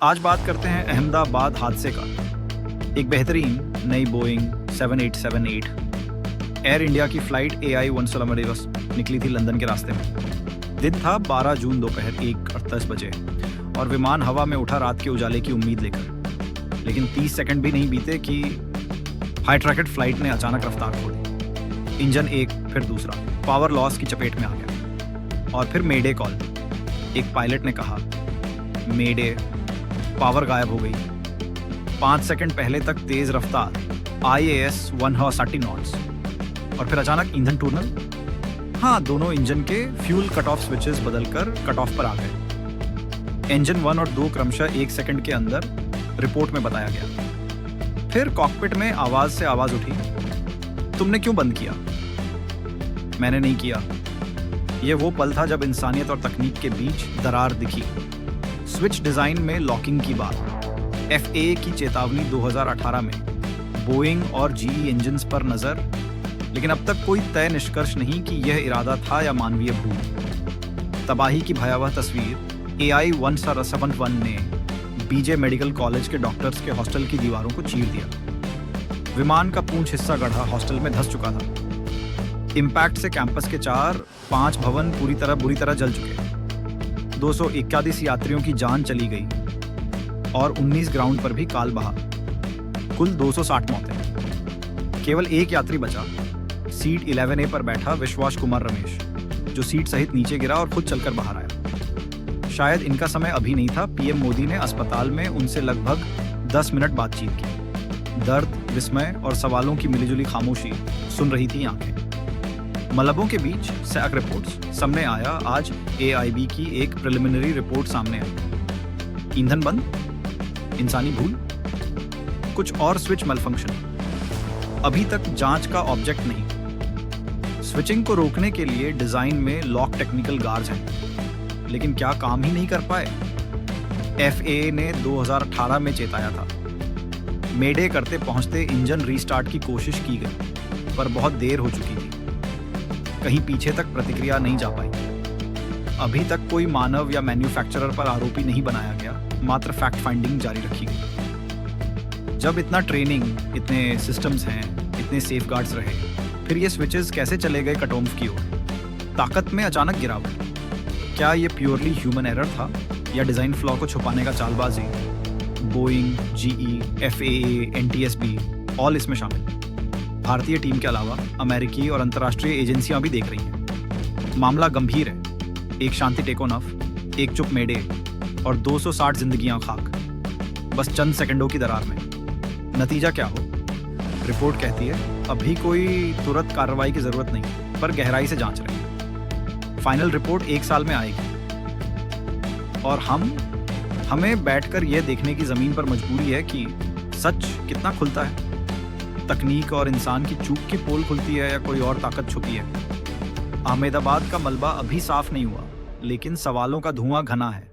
आज बात करते हैं अहमदाबाद हादसे का। एक बेहतरीन नई बोइंग 7878 एयर इंडिया की फ्लाइट AI 116 दिवस निकली थी लंदन के रास्ते में। दिन था 12 जून दोपहर 1:38 बजे और विमान हवा में उठा रात के उजाले की उम्मीद लेकर। लेकिन 30 सेकंड भी नहीं बीते कि हाई ट्रैकेड फ्लाइट ने अचानक रफ्तार खो दी। इंजन एक फिर दूसरा पावर लॉस की चपेट में आ गया और फिर मेडे कॉल। एक पायलट ने कहा, मेडे, पावर गायब हो गई। 5 सेकंड पहले तक तेज रफ्तार IAS 160 नॉट्स और फिर अचानक ईंधन टनल। हाँ, दोनों इंजन के फ्यूल कट ऑफ स्विचेस बदलकर कट ऑफ पर आ गए। इंजन 1 और 2 क्रमशः 1 सेकंड के अंदर रिपोर्ट में बताया गया। फिर कॉकपिट में आवाज से आवाज उठी, तुमने क्यों बंद किया? मैंने नहीं किया। यह वो पल था जब इंसानियत और तकनीक के बीच दरार दिखी। स्विच डिजाइन में लॉकिंग की बात, FAA की चेतावनी 2018 में, बोइंग और GE इंजन्स पर नजर, लेकिन अब तक कोई तय निष्कर्ष नहीं कि यह इरादा था या मानवीय भूल। तबाही की भयावह तस्वीर AI 171 ने BJ मेडिकल कॉलेज के डॉक्टर्स के हॉस्टल की दीवारों को चीर दिया। विमान का पूंछ हिस्सा गढ़ा हॉस्टल में धंस चुका था। इम्पैक्ट से कैंपस के 5 भवन बुरी तरह जल चुके। 241 यात्रियों की जान चली गई और 19 ग्राउंड पर भी काल बहा। कुल 260 मौतें। केवल एक यात्री बचा, सीट 11A पर बैठा विश्वास कुमार रमेश, जो सीट सहित नीचे गिरा और खुद चलकर बाहर आया। शायद इनका समय अभी नहीं था। PM मोदी ने अस्पताल में उनसे लगभग 10 मिनट बातचीत की। दर्द, विस्मय और सवालों की मिलीजुली खामोशी सुन रही थी आंखें। मलबों के बीच सैक रिपोर्ट्स सामने आया। आज AIB की एक प्रिलिमिनरी रिपोर्ट सामने आई। ईंधन बंद, इंसानी भूल, कुछ और स्विच मलफंक्शन। अभी तक जांच का ऑब्जेक्ट नहीं। स्विचिंग को रोकने के लिए डिजाइन में लॉक टेक्निकल गार्ड्स हैं, लेकिन क्या काम ही नहीं कर पाए? FAA ने 2018 में चेताया था। मेडे करते पहुंचते इंजन रीस्टार्ट की कोशिश की गई, पर बहुत देर हो चुकी थी। कहीं पीछे तक प्रतिक्रिया नहीं जा पाई। अभी तक कोई मानव या मैन्युफैक्चरर पर आरोपी नहीं बनाया गया, मात्र फैक्ट फाइंडिंग जारी रखी गई। जब इतना ट्रेनिंग, इतने सिस्टम्स हैं, इतने सेफगार्ड्स रहे, फिर ये स्विचेस कैसे चले गए कटोम्फ की ओर? ताकत में अचानक गिरावट। क्या ये प्योरली ह्यूमन एरर था या डिजाइन फ्लॉ को छुपाने का चालबाजी? Boeing, GE, FAA, NTSB all इसमें शामिल। भारतीय टीम के अलावा अमेरिकी और अंतर्राष्ट्रीय एजेंसियां भी देख रही हैं। मामला गंभीर है। एक शांति टेकोनफ, एक चुप मेडे और 260 जिंदगियां खाक, बस चंद सेकंडों की दरार में। नतीजा क्या हो? रिपोर्ट कहती है अभी कोई तुरंत कार्रवाई की जरूरत नहीं, पर गहराई से जांच रहे। फाइनल रिपोर्ट 1 साल में आएगी और हमें बैठकर यह देखने की जमीन पर मजबूरी है कि सच कितना खुलता है। तकनीक और इंसान की चूक की पोल खुलती है या कोई और ताकत छुपी है। अहमदाबाद का मलबा अभी साफ नहीं हुआ, लेकिन सवालों का धुआं घना है।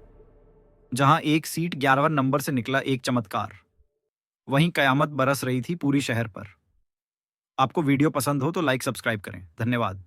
जहां एक सीट 11वें नंबर से निकला एक चमत्कार, वहीं कयामत बरस रही थी पूरी शहर पर। आपको वीडियो पसंद हो तो लाइक सब्सक्राइब करें। धन्यवाद।